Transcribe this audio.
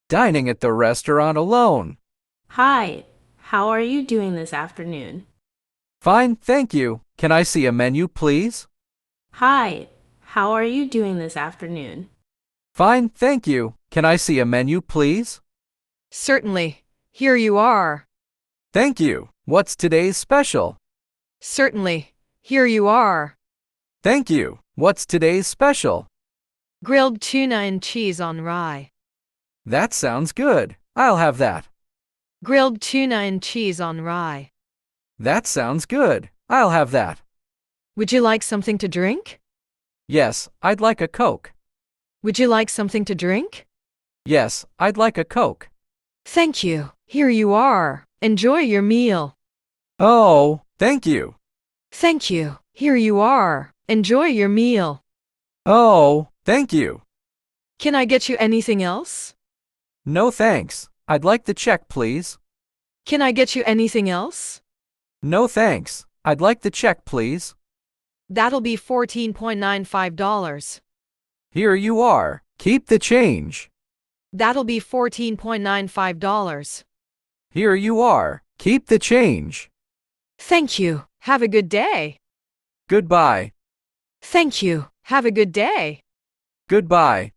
Dining at the restaurant alone. Hi, how are you doing this afternoon? Fine, thank you. Can I see a menu, please? Hi, how are you doing this afternoon? Fine, thank you. Can I see a menu, please? Certainly. Here you are. Thank you. What's today's special? Certainly. Here you are. Thank you. What's today's special? Grilled tuna and cheese on rye. That sounds good. I'll have that. Grilled tuna and cheese on rye. That sounds good. I'll have that. Would you like something to drink? Yes, I'd like a Coke. Would you like something to drink? Yes, I'd like a Coke. Thank you. Here you are. Enjoy your meal. Oh, thank you. Thank you. Here you are. Enjoy your meal. Oh, thank you. Can I get you anything else? No thanks. I'd like the check, please. Can I get you anything else? No thanks. I'd like the check, please. That'll be $14.95. Here you are. Keep the change. That'll be $14.95. Here you are. Keep the change. Thank you. Have a good day. Goodbye. Thank you. Have a good day. Goodbye.